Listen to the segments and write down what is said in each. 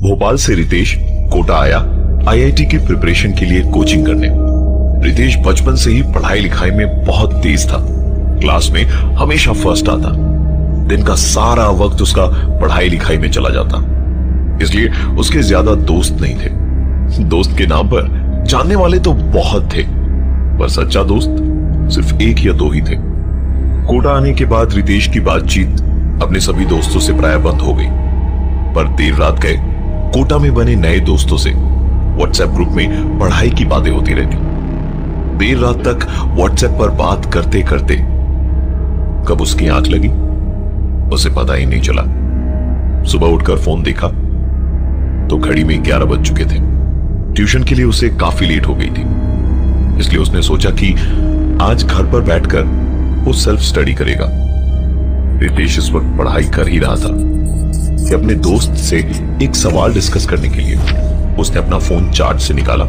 भोपाल से रितेश कोटा आया आईआईटी की प्रिपरेशन के लिए कोचिंग करने। रितेश बचपन से ही पढ़ाई लिखाई में बहुत तेज था। क्लास में हमेशा फर्स्ट आता। दिन का सारा वक्त उसका पढ़ाई लिखाई में चला जाता, इसलिए उसके ज्यादा दोस्त नहीं थे। दोस्त के नाम पर जानने वाले तो बहुत थे, पर सच्चा दोस्त सिर्फ एक या दो ही थे। कोटा आने के बाद रितेश की बातचीत अपने सभी दोस्तों से प्राय बंद हो गई, पर देर रात गए कोटा में बने नए दोस्तों से व्हाट्सएप ग्रुप में पढ़ाई की बातें होती रहती। देर रात तक व्हाट्सएप पर बात करते करते कब उसकी आंख लगी उसे पता ही नहीं चला। सुबह उठकर फोन देखा तो घड़ी में 11 बज चुके थे। ट्यूशन के लिए उसे काफी लेट हो गई थी, इसलिए उसने सोचा कि आज घर पर बैठकर वो सेल्फ स्टडी करेगा। रितेश इस वक्त पढ़ाई कर ही रहा था कि अपने दोस्त से एक सवाल डिस्कस करने के लिए उसने अपना फोन चार्ज से निकाला।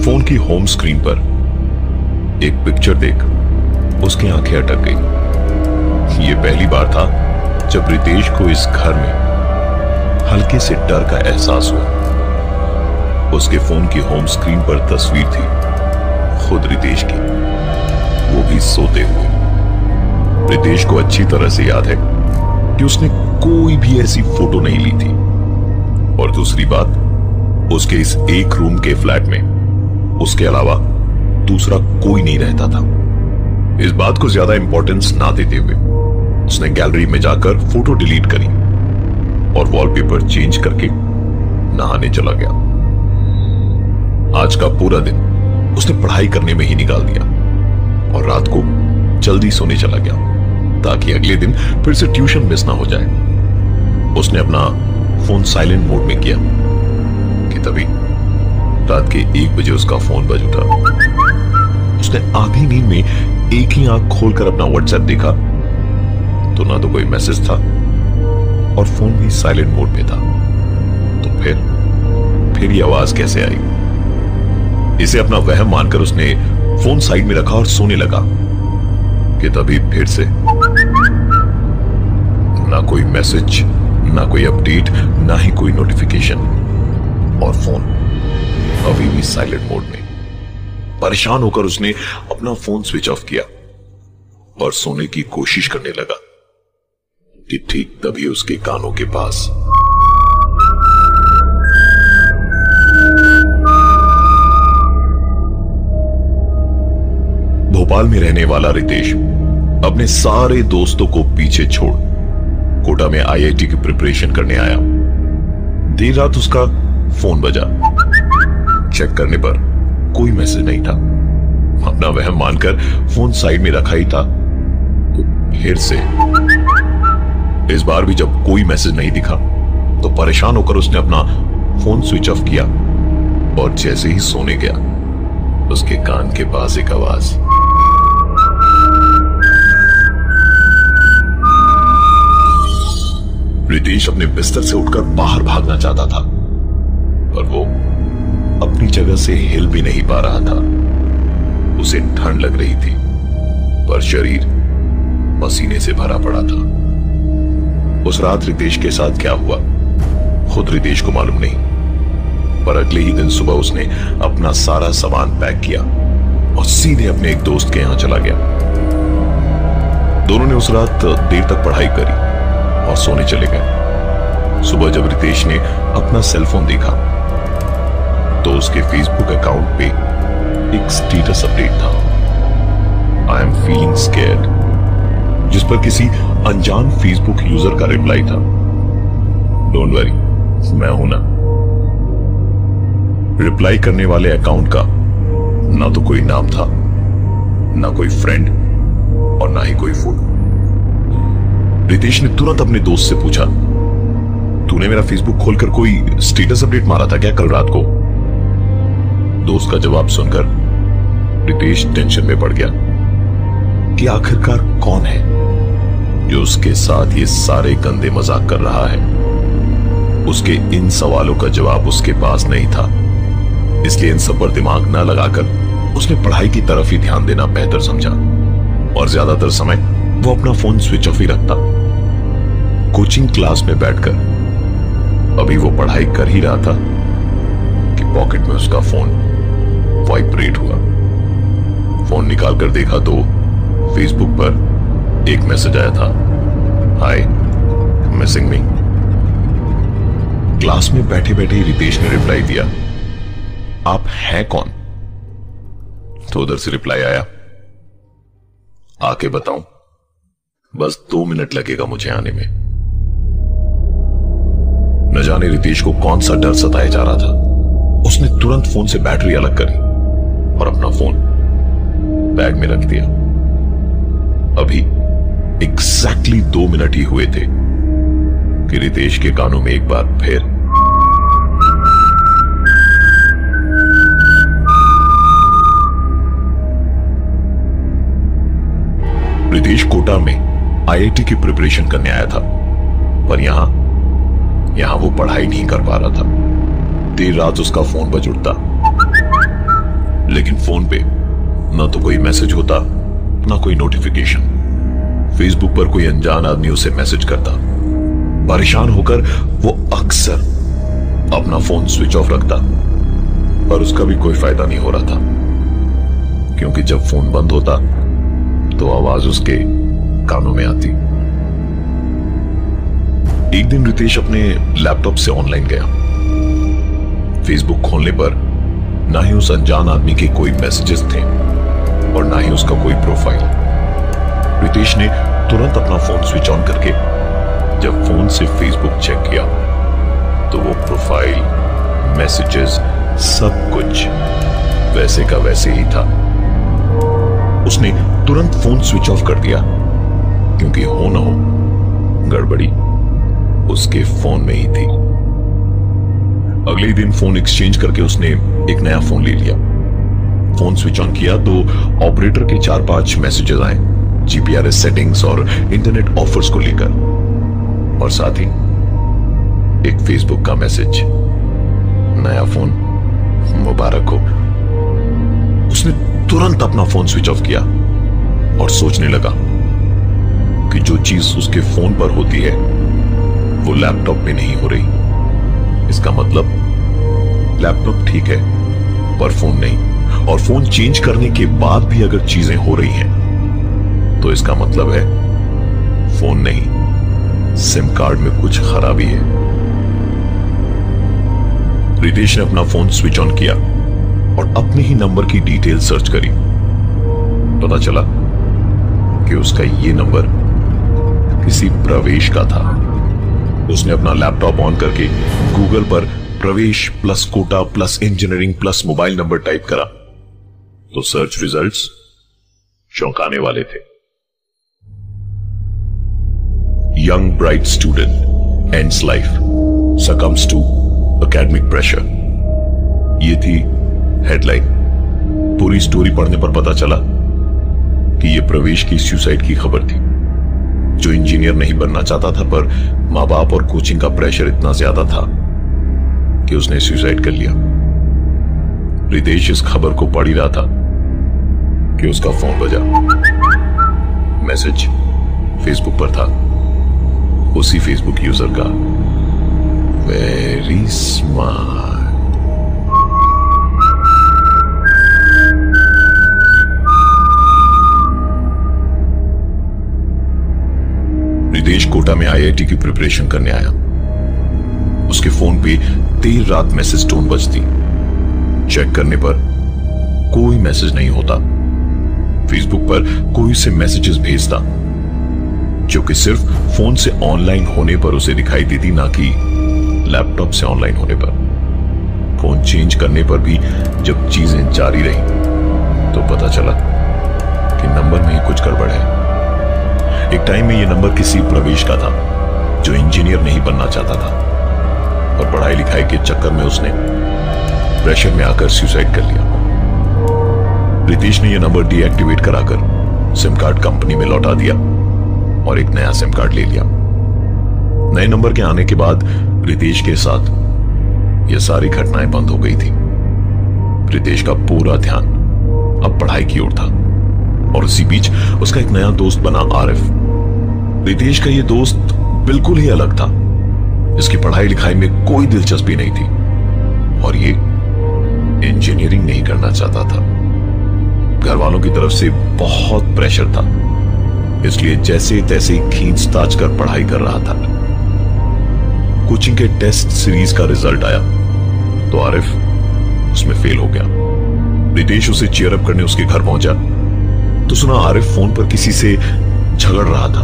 फोन की होम स्क्रीन पर एक पिक्चर देख उसकी आंखें अटक गई। यह पहली बार था जब रितेश को इस घर में हल्के से डर का एहसास हुआ। उसके फोन की होम स्क्रीन पर तस्वीर थी खुद रितेश की, वो भी सोते हुए। रितेश को अच्छी तरह से याद है कि उसने कोई भी ऐसी फोटो नहीं ली थी, और दूसरी बात, उसके इस एक रूम के फ्लैट में उसके अलावा दूसरा कोई नहीं रहता था। इस बात को ज्यादा इंपॉर्टेंस ना देते हुए उसने गैलरी में जाकर फोटो डिलीट करी और वॉलपेपर चेंज करके नहाने चला गया। आज का पूरा दिन उसने पढ़ाई करने में ही निकाल दिया और रात को जल्दी सोने चला गया ताकि अगले दिन फिर से ट्यूशन मिस ना हो जाए। उसने अपना फोन साइलेंट मोड में किया कि तभी रात के 1 बजे उसका फोन बज उठा। उसने आधी नींद में एक ही आंख खोलकर अपना व्हाट्सएप देखा तो ना तो कोई मैसेज था और फोन भी साइलेंट मोड में था। तो फिर ये आवाज कैसे आई? इसे अपना वहम मानकर उसने फोन साइड में रखा और सोने लगा कि तभी फिर से ना कोई मैसेज, ना कोई अपडेट, ना ही कोई नोटिफिकेशन, और फोन अभी भी साइलेंट मोड में। परेशान होकर उसने अपना फोन स्विच ऑफ किया और सोने की कोशिश करने लगा कि ठीक तभी उसके कानों के पास भोपाल में रहने वाला रितेश अपने सारे दोस्तों को पीछे छोड़ कोटा में आईआईटी की प्रिपरेशन करने आया। देर रात उसका फोन बजा। चेक करने पर कोई मैसेज नहीं था। अपना वहम मानकर फोन साइड में रखा ही था तो फिर से इस बार भी जब कोई मैसेज नहीं दिखा तो परेशान होकर उसने अपना फोन स्विच ऑफ किया और जैसे ही सोने गया उसके कान के पास एक आवाज। रितेश अपने बिस्तर से उठकर बाहर भागना चाहता था, पर वो अपनी जगह से हिल भी नहीं पा रहा था। उसे ठंड लग रही थी, पर शरीर पसीने से भरा पड़ा था। उस रात रितेश के साथ क्या हुआ खुद रितेश को मालूम नहीं, पर अगले ही दिन सुबह उसने अपना सारा सामान पैक किया और सीधे अपने एक दोस्त के यहां चला गया। दोनों ने उस रात देर तक पढ़ाई करी और सोने चले गए। सुबह जब रितेश ने अपना सेलफोन देखा तो उसके फेसबुक अकाउंट पे एक स्टेटस अपडेट था, आई एम फीलिंग स्कैर्ड, जिस पर किसी अनजान फेसबुक यूजर का रिप्लाई था, डोंट वरी मैं हूं ना। रिप्लाई करने वाले अकाउंट का ना तो कोई नाम था, ना कोई फ्रेंड और ना ही कोई फोटो। रितेश ने तुरंत अपने दोस्त से पूछा, तूने मेरा फेसबुक खोलकर कोई स्टेटस अपडेट मारा था क्या कल रात को? दोस्त का जवाब सुनकर रितेश टेंशन में पड़ गया कि आखिरकार कौन है जो उसके साथ ये सारे गंदे मजाक कर रहा है। उसके इन सवालों का जवाब उसके पास नहीं था, इसलिए इन सब पर दिमाग न लगाकर उसने पढ़ाई की तरफ ही ध्यान देना बेहतर समझा और ज्यादातर समय वो अपना फोन स्विच ऑफ ही रखता। कोचिंग क्लास में बैठकर अभी वो पढ़ाई कर ही रहा था कि पॉकेट में उसका फोन वाइब्रेट हुआ। फोन निकाल कर देखा तो फेसबुक पर एक मैसेज आया था, हाय, मिसिंग मी। क्लास में बैठे बैठे रितेश ने रिप्लाई दिया, आप हैं कौन? तो उधर से रिप्लाई आया, आके बताऊं, बस 2 मिनट लगेगा मुझे आने में। न जाने रितेश को कौन सा डर सताया जा रहा था। उसने तुरंत फोन से बैटरी अलग करी और अपना फोन बैग में रख दिया। अभी एग्जैक्टली 2 मिनट ही हुए थे कि रितेश के कानों में एक बार फिर रितेश कोटा में आईआईटी की प्रिपरेशन करने आया था, पर यहां वो पढ़ाई नहीं कर पा रहा था। देर रात उसका फोन बज उठता, लेकिन फोन पे ना तो कोई मैसेज होता, ना कोई नोटिफिकेशन। फेसबुक पर कोई अनजान आदमी उसे मैसेज करता। परेशान होकर वो अक्सर अपना फोन स्विच ऑफ रखता, पर उसका भी कोई फायदा नहीं हो रहा था, क्योंकि जब फोन बंद होता तो आवाज उसके कानों में आती। एक दिन रितेश अपने लैपटॉप से ऑनलाइन गया। फेसबुक खोलने पर ना ही उस अनजान आदमी के कोई मैसेजेस थे और ना ही उसका कोई प्रोफाइल। रितेश ने तुरंत अपना फोन स्विच ऑन करके जब फोन से फेसबुक चेक किया तो वो प्रोफाइल, मैसेजेस, सब कुछ वैसे का वैसे ही था। उसने तुरंत फोन स्विच ऑफ कर दिया, क्योंकि हो ना हो गड़बड़ी उसके फोन में ही थी। अगले ही दिन फोन एक्सचेंज करके उसने एक नया फोन ले लिया। फोन स्विच ऑन किया तो ऑपरेटर के 4-5 मैसेजेस आए, जीपीआरएस सेटिंग्स और इंटरनेट ऑफर्स को लेकर, और साथ ही एक फेसबुक का मैसेज, नया फोन मुबारक हो। उसने तुरंत अपना फोन स्विच ऑफ किया और सोचने लगा कि जो चीज उसके फोन पर होती है वो लैपटॉप में नहीं हो रही। इसका मतलब लैपटॉप ठीक है पर फोन नहीं, और फोन चेंज करने के बाद भी अगर चीजें हो रही हैं तो इसका मतलब है फोन नहीं, सिम कार्ड में कुछ खराबी है। रितेश ने अपना फोन स्विच ऑन किया और अपने ही नंबर की डिटेल सर्च करी। पता चला कि उसका ये नंबर किसी प्रवेश का था। उसने अपना लैपटॉप ऑन करके गूगल पर Pravesh plus Kota plus engineering plus mobile number type करा तो सर्च रिजल्ट्स चौंकाने वाले थे। Young bright student ends life, succumbs to academic pressure, ये थी हेडलाइन। पूरी स्टोरी पढ़ने पर पता चला कि यह प्रवेश की सुसाइड की खबर थी, जो इंजीनियर नहीं बनना चाहता था, पर मां बाप और कोचिंग का प्रेशर इतना ज्यादा था कि उसने सुसाइड कर लिया। रितेश इस खबर को पढ़ ही रहा था कि उसका फोन बजा। मैसेज फेसबुक पर था, उसी फेसबुक यूजर का। Very smart. रितेश कोटा में आईआईटी की प्रिपरेशन करने आया। उसके फोन पे देर रात मैसेज टोन बजती। चेक करने पर कोई मैसेज नहीं होता। फेसबुक पर कोई से मैसेजेस भेजता, जो कि सिर्फ फोन से ऑनलाइन होने पर उसे दिखाई देती, ना कि लैपटॉप से ऑनलाइन होने पर। फोन चेंज करने पर भी जब चीजें जारी रही तो पता चला कि नंबर में ही कुछ गड़बड़ है। एक टाइम में यह नंबर किसी प्रवेश का था, जो इंजीनियर नहीं बनना चाहता था, और पढ़ाई लिखाई के चक्कर में उसने प्रेशर में आकर सुसाइड कर लिया। रितेश ने यह नंबर डीएक्टिवेट कराकर सिम कार्ड कंपनी में लौटा दिया और एक नया सिम कार्ड ले लिया। नए नंबर के आने के बाद रितेश के साथ यह सारी घटनाएं बंद हो गई थी। रितेश का पूरा ध्यान अब पढ़ाई की ओर था, और उसी बीच उसका एक नया दोस्त बना आरिफ। रितेश का यह दोस्त बिल्कुल ही अलग था। इसकी पढ़ाई लिखाई में कोई दिलचस्पी नहीं थी और ये इंजीनियरिंग नहीं करना चाहता था। घर वालों की तरफ से बहुत प्रेशर था, इसलिए जैसे तैसे खींच ताच कर पढ़ाई कर रहा था। कोचिंग के टेस्ट सीरीज का रिजल्ट आया तो आरिफ उसमें फेल हो गया। रितेश उसे चीयर अप करने उसके घर पहुंचा तो सुना आरिफ फोन पर किसी से झगड़ रहा था।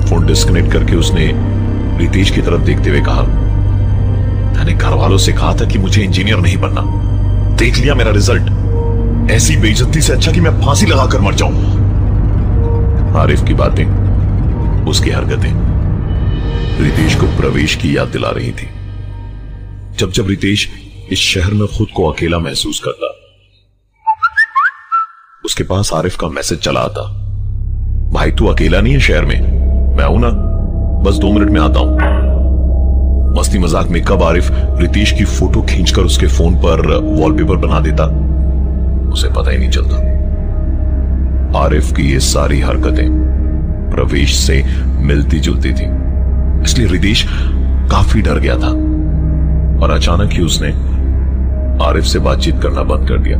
फोन डिस्कनेक्ट करके उसने रितेश की तरफ देखते हुए कहा, मैंने घर वालों से कहा था कि मुझे इंजीनियर नहीं बनना, देख लिया मेरा रिजल्ट। ऐसी बेइज्जती से अच्छा कि मैं फांसी लगाकर मर जाऊं। आरिफ की बातें, उसकी हरकतें रितेश को प्रवेश की याद दिला रही थी। जब जब रितेश इस शहर में खुद को अकेला महसूस करता, उसके पास आरिफ का मैसेज चला आता, भाई तू अकेला नहीं है शहर में, मैं हूं ना, बस 2 मिनट में आता हूं। मस्ती मजाक में कब आरिफ रितेश की फोटो खींचकर उसके फोन पर वॉलपेपर बना देता, उसे पता ही नहीं चलता। आरिफ की ये सारी हरकतें प्रवेश से मिलती जुलती थी, इसलिए रितेश काफी डर गया था और अचानक ही उसने आरिफ से बातचीत करना बंद कर दिया।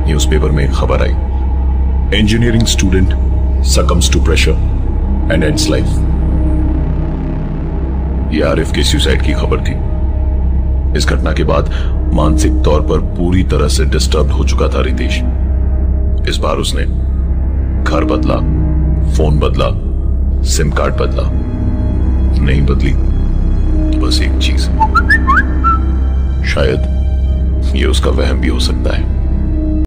न्यूज़पेपर में एक खबर आई, engineering student succumbs to pressure and ends life। यह आरिफ के सुसाइड की खबर थी। इस घटना के बाद मानसिक तौर पर पूरी तरह से डिस्टर्ब हो चुका था रितेश। इस बार उसने घर बदला, फोन बदला, सिम कार्ड बदला, नहीं बदली तो बस एक चीज, शायद ये उसका वहम भी हो सकता है।